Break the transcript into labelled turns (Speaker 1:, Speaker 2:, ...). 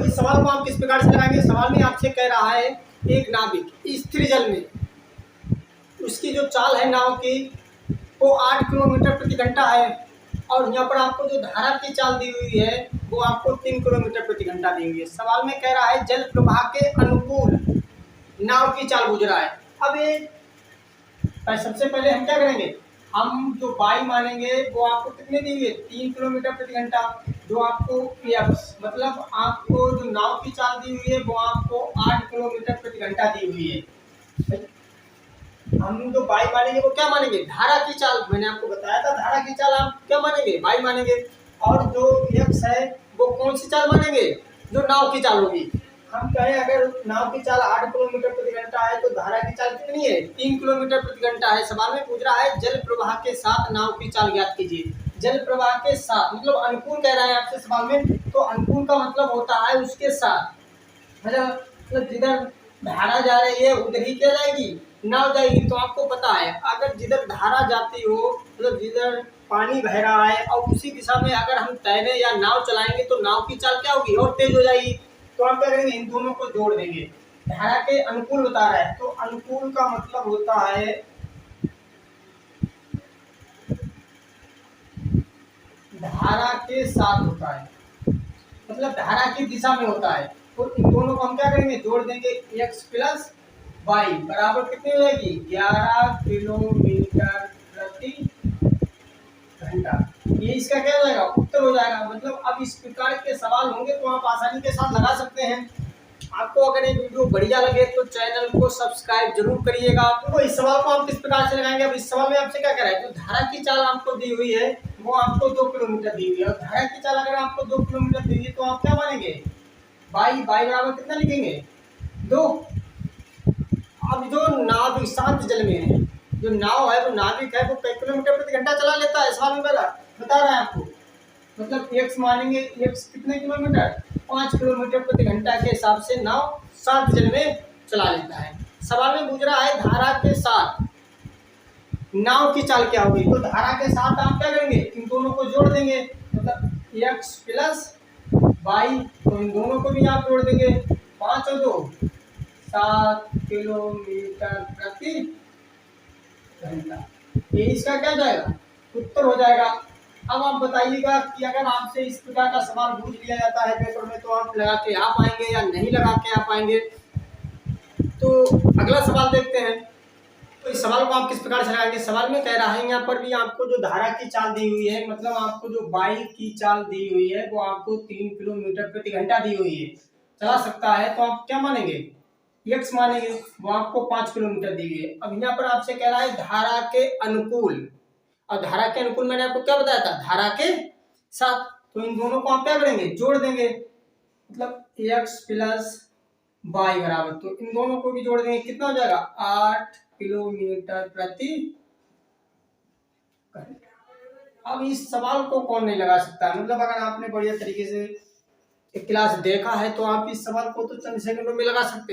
Speaker 1: इस सवाल को आप किस प्रकार से लगाएंगे। सवाल में आपसे कह रहा है एक नाविक स्थिर जल में, उसकी जो चाल है नाव की वो 8 किलोमीटर प्रति घंटा है, और यहाँ पर आपको जो धारा की चाल दी हुई है वो आपको 3 किलोमीटर प्रति घंटा दी हुई है। सवाल में कह रहा है जल प्रवाह के अनुकूल नाव की चाल गुजरा है। अब ये सबसे पहले हम क्या करेंगे, हम जो बाई मानेंगे वो आपको कितने दी हुई है, 3 किलोमीटर प्रति घंटा, जो आपको एक्स मतलब आपको जो नाव की चाल दी हुई है वो आपको 8 किलोमीटर प्रति घंटा दी हुई है। हम जो बाई मानेंगे वो क्या मानेंगे, धारा की चाल। मैंने आपको बताया था धारा की चाल आप क्या मानेंगे, बाई मानेंगे। और जो एक्स है वो कौन सी चाल मानेंगे, जो नाव की चाल होगी। हम कहें अगर नाव की चाल 8 किलोमीटर प्रति घंटा है तो धारा की चाल कितनी है, 3 किलोमीटर प्रति घंटा है। सवाल में पूछ रहा है जल प्रवाह के साथ नाव की चाल ज्ञात कीजिए। जल प्रवाह के साथ मतलब अनुकूल कह रहा है आपसे सवाल में, तो अनुकूल का मतलब होता है उसके साथ, मतलब जिधर धारा जा रही है उधर ही क्या जाएगी, नाव जाएगी। तो आपको पता है अगर जिधर धारा जाती हो मतलब जिधर पानी बह रहा है और उसी दिशा में अगर हम तैरे या नाव चलाएंगे तो नाव की चाल क्या होगी, और तेज हो जाएगी। तो हम क्या करेंगे, इन दोनों को जोड़ देंगे। धारा के अनुकूल बता रहा है, तो अनुकूल का मतलब होता है धारा के साथ होता है, मतलब धारा की दिशा में होता है। तो इन दोनों को हम क्या करेंगे, जोड़ देंगे। x प्लस वाई बराबर कितनी हो जाएगी, 11 किलोमीटर प्रति घंटा। ये इसका क्या हो जाएगा, उत्तर हो जाएगा। मतलब अब इस प्रकार के सवाल होंगे तो आप आसानी के साथ लगा सकते हैं। आपको अगर ये वीडियो बढ़िया लगे तो चैनल को सब्सक्राइब जरूर करिएगा। तो इस सवाल को आप किस प्रकार से लगाएंगे। अब इस सवाल में आपसे क्या कह रहा है, जो धारा की चाल आपको दी हुई है वो आपको 2 किलोमीटर दी हुई है, और धारा की चाल अगर आपको 2 किलोमीटर दी हुई है तो आप क्या मानेंगे, बाई बराबर कितना लिखेंगे, 2। अब जो नाविक शांत जल में है, जो नाव है वो नाविक है वो कई किलोमीटर प्रति घंटा चला लेता है, सवाल में बता रहा है आपको। मतलब एक्स मानेंगे, एक्स कितने किलोमीटर, 5 किलोमीटर प्रति घंटा के हिसाब से नाव शांत जल में चला लेता है। सवाल में पूछ रहा है धारा के साथ नाव की चाल क्या होगी। तो धारा के साथ आप क्या करेंगे, इन दोनों को जोड़ देंगे, मतलब एक्स प्लस वाई, तो इन दोनों को भी आप जोड़ देंगे। 5 और 2 7 किलोमीटर प्रति घंटा। ये इसका क्या जाएगा, उत्तर हो जाएगा। अब आप बताइएगा कि अगर आपसे इस प्रकार का सवाल पूछ लिया जाता है पेपर में तो आप लगा के आ पाएंगे या नहीं लगा के आ पाएंगे। तो अगला सवाल देखते हैं। तो इस सवाल को आप किस प्रकार से लगाएंगे। सवाल में कह रहा है यहाँ पर भी आपको जो धारा की चाल दी हुई है, मतलब आपको जो बाई की चाल दी हुई है वो आपको 3 किलोमीटर प्रति घंटा दी हुई है, चला सकता है। तो आप क्या मानेंगे, एक्स मानेंगे, वो आपको 5 किलोमीटर दी हुई है। अब यहाँ पर आपसे कह रहा है धारा के अनुकूल, और धारा के अनुकूल मैंने आपको क्या बताया था, धारा के साथ। तो इन दोनों को आप क्या करेंगे, जोड़ देंगे, मतलब एक्स प्लस वाई बराबर, तो इन दोनों को भी जोड़ देंगे, कितना हो जाएगा 8 किलोमीटर प्रति घंटा। अब इस सवाल को कौन नहीं लगा सकता, मतलब अगर आपने बढ़िया तरीके से एक क्लास देखा है तो आप इस सवाल को तो चंद सेकंडों में लगा सकते हैं।